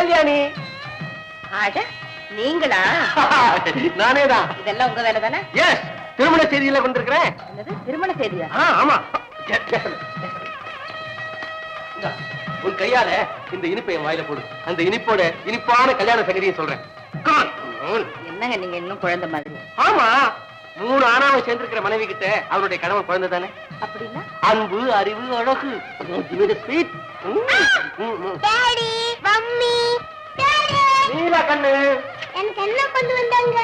கல்யாணி. ஆட நீங்களா? நானேதான். இதெல்லாம் உங்க வேலை தானே? எஸ், திருமண செய்தியில வந்திருக்கிறேன். திருமண செய்தியா? ஆமா. உன் கையால இந்த இனிப்பை என் வாயில போடு. அந்த இனிப்போட இனிப்பான கல்யாண சங்கதியை சொல்றேன். என்னங்க நீங்க இன்னும் குழந்தை மாதிரி? ஆமா, 3 ஆணாவை சேர்ந்திருக்கிற மனைவி கிட்ட அவருடைய கணவன் குழந்தை தானே. அப்படின்னா அன்பு, அறிவு, அழகு. நீலா கண்ணு, எனக்கு என்ன கொண்டு வந்தாங்க?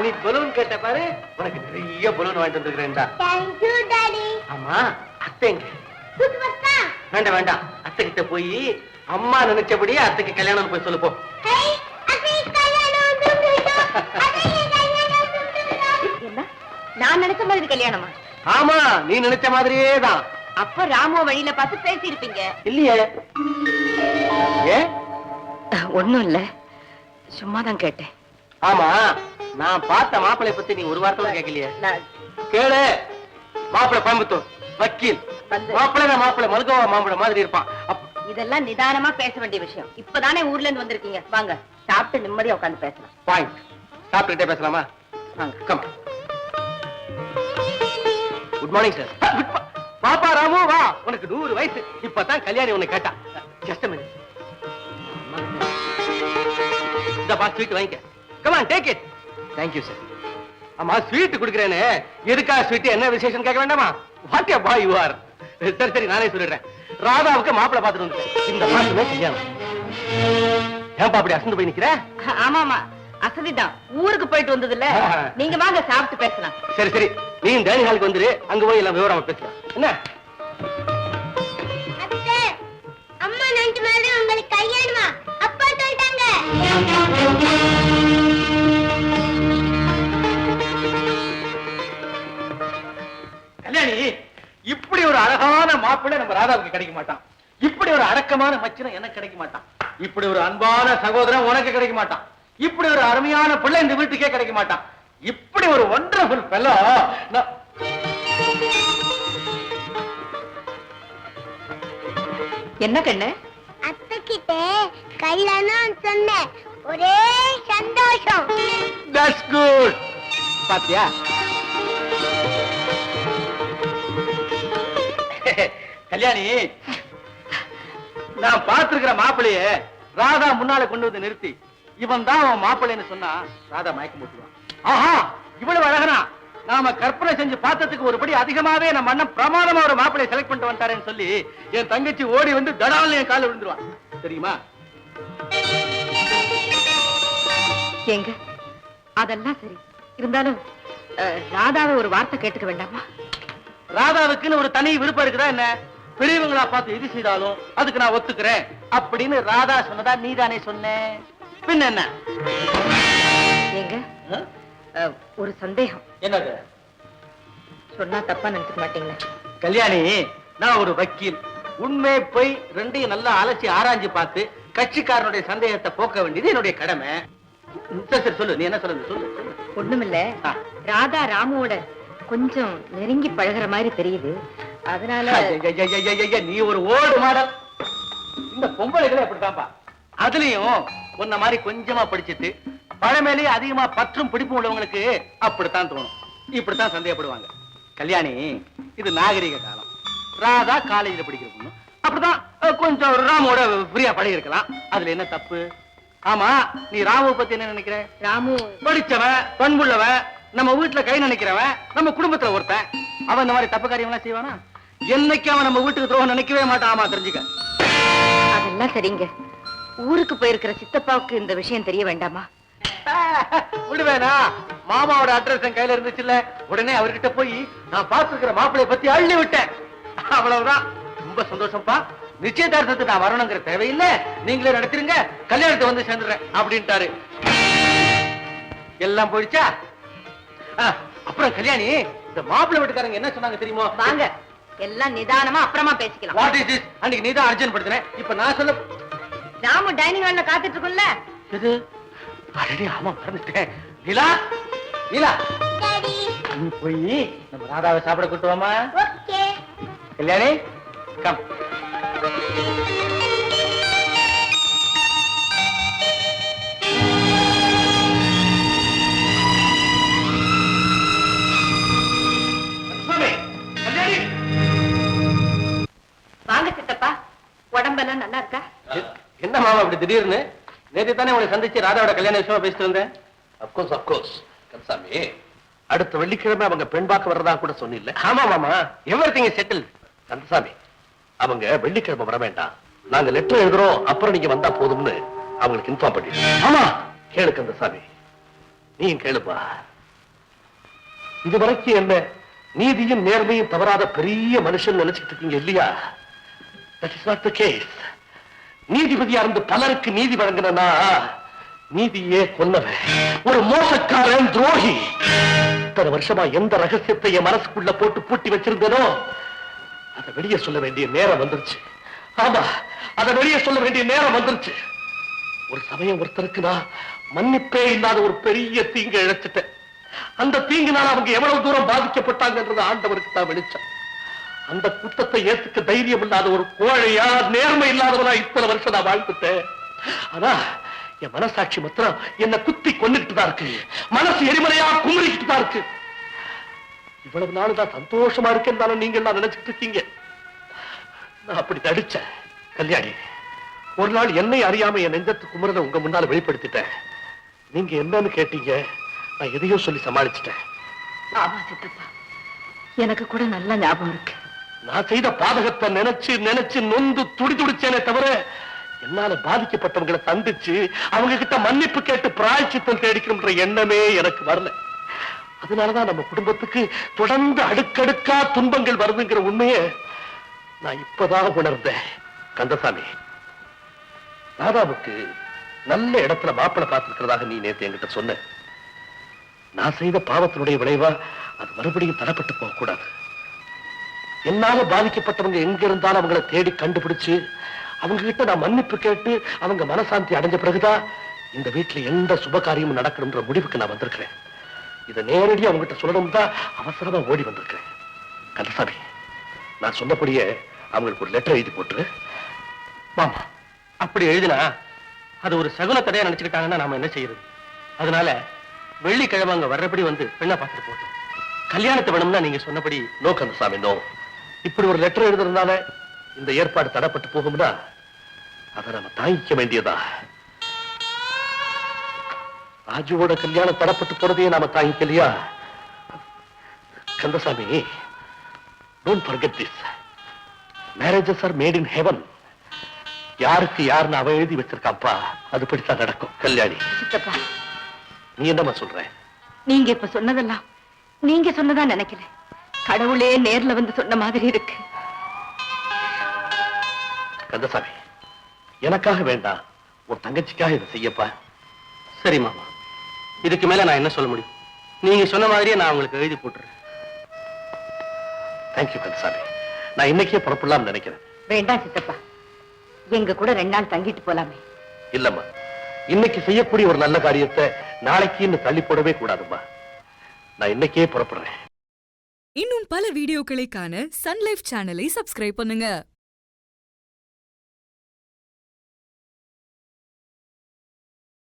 நீ பலூன் கேட்ட பாரு, உனக்கு நிறைய பலூன் வாங்கிட்டு வந்திருக்கிறேன்டா. Thank you, Daddy. ஆமா, அத்தைங்க. வேண்டாம் வேண்டாம், அத்தை கிட்ட போய் அம்மா நினைச்சபடி அத்தைக்கு கல்யாணம் போய் சொல்லு போ. என்ன நான் நினைச்ச மாதிரி கல்யாணமா? ஆமா, நீ நினைச்ச மாதிரியே தான். அப்ப ராமோ வழியில பார்த்து பேசி இருப்பீங்க. இல்லையே. ஏ ஒண்ணும் இல்ல, சும்மாதான் கேட்டேன். ஆமா, நான் பார்த்த மாப்பிளை பத்தி நீ ஒரு வார்த்தை கேட்கலையே. கேளு. மாப்பிளை கோயம்புத்தூர் வக்கீல். மாப்பிளை மல்கோவா மாம்பழம் மாதிரி இருப்பான். இதெல்லாம் நிதானமா பேச வேண்டிய விஷயம். இப்பதானே ஊர்ல இருந்து வந்திருக்கீங்க. வாங்க, சாப்பிட்டு நிம்மதியா உட்காந்து பேசலாம். பாயிண்ட். சாப்பிட்டுட்டே பேசலாமா? வாங்க. கம். Good morning sir. பாப்பா ராமு, வா. உனக்கு 100 வயசு. இப்பதான் கல்யாணி உன்னை கேட்டா. Just a minute. இந்த பா ஸ்வீட் வாங்கிக்க. Come on, take it. Thank you sir. அம்மா ஸ்வீட் குடுக்குறேனே, எதுக்கா ஸ்வீட், என்ன விசேஷம் கேட்க வேண்டாமா? What a bye you are. சரி சரி, நானே சொல்லிடுறேன். ராதாவுக்கு மாப்பிளை பார்த்துட்டு வந்துட்டேன். இந்த மாசமே கல்யாணம். ஏன்பா அப்படி அசந்து போய் நிக்கிற? ஆமாமா, அசதிதான். ஊருக்கு போயிட்டு வந்தது இல்ல. நீங்க வாங்க, சாப்பிட்டு பேசலாம். சரி சரி, நீ டைனிங் ஹாலுக்கு வந்துரு. அங்க போய் எல்லாம் விவரமா பேசலாம். என்ன அம்மா நஞ்சு மாதிரி உங்களுக்கு கல்யாணமா? அப்பா சொல்லிட்டாங்க. கல்யாணி, இப்படி ஒரு அழகான மாப்பிள்ளை நம்ம ராதாவுக்கு கிடைக்க மாட்டான். இப்படி ஒரு அடக்கமான மச்சனை எனக்கு கிடைக்க மாட்டான். இப்படி ஒரு அன்பான சகோதரன் உனக்கு கிடைக்க மாட்டான். இப்படி ஒரு அருமையான பிள்ளை இந்த வீட்டுக்கே கிடைக்க மாட்டான். இப்படி ஒரு ஒண்டர்ஃபுல் ஃபெல்லோ. என்ன கண்ணு? அத்தை கிட்ட கல்யாணம் சொன்னேன், ஒரே சந்தோஷம். That's good. பாத்தியா? கல்யாணி, நான் பார்த்திருக்கிற மாப்பிள்ளைய ராதா முன்னால கொண்டு வந்து நிறுத்தி இவன் தான் அவன் மாப்பிள்ளைன்னு சொன்னா ராதா மயக்கம் போட்டுவான். ஆஹா, இவ்வளவு அழகனா நாம கற்பனை செஞ்சு பார்த்ததுக்கு ஒருபடி அதிகமாவே நம்ம அண்ணன் பிரமாதமா ஒரு மாப்பிள்ளைய செலக்ட் பண்ணிட்டு வந்துட்டாரேன்னு சொல்லி என் தங்கச்சி ஓடி வந்து தடால்னு என் கால விழுந்துருவான். தெரியுமா? ஏங்க, அதெல்லாம் சரி. இருந்தாலும் ராதாவை ஒரு வார்த்தை கேட்டுக்க வேண்டாமா? ராதாவுக்குன்னு ஒரு தனி விருப்பம் இருக்குதா என்ன? பெரியவங்களா பார்த்து எது செய்தாலும் அதுக்கு நான் ஒத்துக்கிறேன் அப்படின்னு ராதா சொன்னதா நீதானே சொன்ன? பின்ன என்ன? ஏங்க, ஒரு சந்தேகம். என்னது? சொன்னா தப்பா நினைச்சுக்க மாட்டீங்களா? கல்யாணி, நான் ஒரு வக்கீல். உண்மை போய் ரெண்டையும் நல்லா அலசி ஆராய்ஞ்சு பார்த்து கட்சிக்காரனுடைய சந்தேகத்தை போக்க வேண்டியது என்னுடைய கடமை. சரி சொல்லு, நீ என்ன சொல்லுங்க? சொல்லு. ஒண்ணுமில்ல, ராதா ராமுவோட கொஞ்சம் நெருங்கி பழகுற மாதிரி தெரியுது. அதனால நீ ஒரு ஓல்டு மாடல். இந்த பொம்பளைகளே அப்படித்தான்ப்பா. அதுலயும் உன்ன மாதிரி கொஞ்சமா படிச்சுட்டு பழமேலேயே அதிகமா பற்றும் பிடிப்பும் உள்ளவங்களுக்கு அப்படித்தான் தோணும். இப்படித்தான் சந்தேகப்படுவாங்க. கல்யாணி, இது நாகரிக காலம். ராதா காலேஜ்ல படிக்கிற பொண்ணு. அப்படிதான் கொஞ்சம் ராமோட ஃப்ரீயா பழகி இருக்கலாம். அதுல என்ன தப்பு? ஆமா, நீ ராமுவை பத்தி என்ன நினைக்கிற? ராமு படிச்சவன், பண்புள்ளவன், நம்ம வீட்டுல கை நினைக்கிறவன், நம்ம குடும்பத்துல ஒருத்தன். அவன் இந்த மாதிரி தப்பு காரியம் எல்லாம் செய்வானா? என்னைக்கு அவன் நம்ம வீட்டுக்கு துரோகம் நினைக்கவே மாட்டான். ஆமா, தெரிஞ்சுக்க. அதெல்லாம் சரிங்க. ஊருக்கு போயிருக்கிற சித்தப்பாவுக்கு இந்த விஷயம் தெரிய வேண்டாமா? விடுவேனா? மாமாவோட அட்ரஸ் என் கையில இருந்துச்சுல்ல, உடனே அவர்கிட்ட போய் நான் பார்த்திருக்கிற மாப்பிள்ளைய பத்தி அள்ளி விட்டேன். அவ்வளவுதான். ரொம்ப சந்தோஷம்ப்பா. நிச்சயதார்த்தத்துக்கு நான் வரணுங்கிற தேவையில்லை, நீங்களே நடத்திருங்க, கல்யாணத்தை வந்து சேர்ந்துடுறேன் அப்படின்ட்டாரு. எல்லாம் போயிடுச்சா? அப்புறம் கல்யாணி, இந்த மாப்பிள்ளை வீட்டுக்காரங்க என்ன சொன்னாங்க தெரியுமா? வாங்க, எல்லாம் நிதானமா அப்புறமா பேசிக்கலாம். What is this? அன்னைக்கு நீ தான் அர்ஜென்ட் படுத்துறேன். இப்ப நான் சொல்ல ராமு டைனிங் ஹால்ல காத்துட்டு இருக்குல்ல. எது? அடடே, ஆமா, மறந்துட்டேன். நீலா, நீலா, நீ போய் நம்ம ராதாவை சாப்பிட கூட்டு வாமா. ஓகே. கல்யாணி, கம். மாமா அப்படி திடீர்னு? நேற்று தானே உங்களை சந்திச்சு ராதாவோட கல்யாண விஷயமா பேசிட்டு இருந்தேன். அப்கோர்ஸ் கந்தசாமி, அடுத்த வெள்ளிக்கிழமை அவங்க பெண் பார்க்க வர்றதா கூட சொன்னில்ல? ஆமா மாமா, எவ்ரிதிங் இஸ் செட்டில். கந்தசாமி, அவங்க வெள்ளிக்கிழமை வர வேண்டாம், நாங்க லெட்டர் எழுதுறோம், அப்புறம் நீங்க வந்தா போதும்னு அவங்களுக்கு இன்ஃபார்ம் பண்ணிடுறோம். ஆமா, கேளு கந்தசாமி, நீயும் கேளுப்பா. இதுவரைக்கும் என்ன நீதியும் நேர்மையும் தவறாத பெரிய மனுஷன் நினைச்சிட்டு இருக்கீங்க இல்லையா? That is not the case. நீதிபதியா இருந்து பலருக்கு நீதி வழங்கினா நீதியே கொன்னவன், ஒரு மோசக்காரன், துரோகி. இத்தனை வருஷமா எந்த ரகசியத்தை என் மனசுக்குள்ள போட்டு பூட்டி வச்சிருந்தேனோ அதை வெளியே சொல்ல வேண்டிய நேரம் வந்துருச்சு. ஆமா, அதை வெளியே சொல்ல வேண்டிய நேரம் வந்துருச்சு. ஒரு சமயம் ஒருத்தருக்கு நான் மன்னிப்பே இல்லாத ஒரு பெரிய தீங்கு இழைச்சிட்டேன். அந்த தீங்கினால் அவங்க எவ்வளவு தூரம் பாதிக்கப்பட்டாங்கன்றது ஆண்டவருக்கு தான் வெளிச்சம். அந்த குற்றத்தை ஏத்துக்க தைரியம் இல்லாத ஒரு கோழையா, நேர்மை இல்லாதவனா இத்தனை வருஷம் நான் வாழ்ந்துட்டேன். ஆனா என் மனசாட்சி மாத்திரம் என்ன குத்தி கொண்டுகிட்டு தான் இருக்கு. மனசு எரிமலையா குமரிக்கிட்டு தான் இருக்கு. இவ்வளவு நாள் தான் சந்தோஷமா இருக்கேன்னு நீங்க எல்லாம் நினைச்சிட்டு இருக்கீங்க. நான் அப்படி நடிச்சேன். கல்யாணி, ஒரு நாள் என்னை அறியாம என் நெஞ்சத்து குமரனை உங்க முன்னால வெளிப்படுத்திட்டேன். நீங்க என்னன்னு கேட்டீங்க, நான் எதையோ சொல்லி சமாளிச்சுட்டேன். ஆமா சித்தப்பா, எனக்கு கூட நல்ல ஞாபகம் இருக்கு. நான் செய்த பாதகத்தை நினைச்சு நினைச்சு நொந்து துடிச்சேனே தவிர என்னால பாதிக்கப்பட்டவங்களை சந்திச்சு அவங்க கிட்ட மன்னிப்பு கேட்டு பிராயச்சித்தம் தேடிக்கணும்ன்ற எண்ணமே எனக்கு வரல. அதனாலதான் நம்ம குடும்பத்துக்கு தொடர்ந்து அடுக்கடுக்கா துன்பங்கள் வருதுங்கிற உண்மையை நான் இப்பதான் உணர்ந்தேன். கந்தசாமி, ராதாவுக்கு நல்ல இடத்துல மாப்பிளை பார்த்திருக்கிறதாக நீ நேத்து என்கிட்ட சொன்ன. நான் செய்த பாவத்தினுடைய விளைவா அது மறுபடியும் தடப்பட்டு போக கூடாது. என்னால பாதிக்கப்பட்டவங்க எங்க இருந்தாலும் அவங்களை தேடி கண்டுபிடிச்சு அவங்க கிட்ட நான் மன்னிப்பு கேட்டு அவங்க மனசாந்தி அடைஞ்ச பிறகுதான் இந்த வீட்டுல எந்த சுப காரியமும் நடக்கணும்ன்ற முடிவுக்கு நான் வந்திருக்கிறேன். இதை நேரடியா அவங்க கிட்ட சொல்லணும் தான் அவசரமா ஓடி வந்திருக்கிறேன். கந்தசாமி, நான் சொன்னபடியே அவங்களுக்கு ஒரு லெட்டர் எழுதி போட்டு. மாமா, அப்படி எழுதினா அது ஒரு சகுன தடையா நினைச்சுக்கிட்டாங்கன்னா நாம என்ன செய்யறது? அதனால வெள்ளிக்கிழமை அங்க வர்றபடி வந்து பெண்ணை பார்த்துட்டு போட்டோம். கல்யாணத்தை வேணும்னா நீங்க சொன்னபடி. No Kandasamy, no. இப்படி ஒரு லெட்டர் எழுதுறதுனால இந்த ஏற்பாடு தடப்பட்டு போகும்னா அதை நம்ம தாங்கிக்க வேண்டியதா. ராஜுவோட கல்யாணம் தடப்பட்டு போறதையே நாம தாங்கிக்கலையா? Kandasamy, don't forget this. Marriages are made in heaven. யாருக்கு யாருன்னு அவன் எழுதி வச்சிருக்காப்பா, அதுபடித்தான் நடக்கும். கல்யாணி, சித்தப்பா, நீ என்னமா சொல்ற? நீங்க இப்ப சொன்னதெல்லாம் நீங்க சொன்னதா நினைக்கல, கடவுளே நேர்ல வந்து சொன்ன மாதிரி இருக்கு. கந்தசாமி, எனக்காக வேண்டாம், ஒரு தங்கச்சிக்காக இதை செய்யப்பா. சரி மாமா, இதுக்கு மேல நான் என்ன சொல்ல முடியும்? நீங்க சொன்ன மாதிரியே நான் உங்களுக்கு எழுதி போட்டுறேன். தேங்க்யூ கந்தசாமி. நான் இன்னைக்கே புறப்படலாம் நினைக்கிறேன். வேண்டாம் சித்தப்பா, எங்க கூட 2 நாள் தங்கிட்டு போலாமே. இல்லம்மா, இன்னைக்கு செய்யக்கூடிய ஒரு நல்ல காரியத்தை நாளைக்கு இன்னும் தள்ளி போடவே கூடாதும்மா. நான் இன்னைக்கே புறப்படுறேன். இன்னும் பல வீடியோக்களை காண சன் லைஃப் சேனலை சப்ஸ்கிரைப் பண்ணுங்க.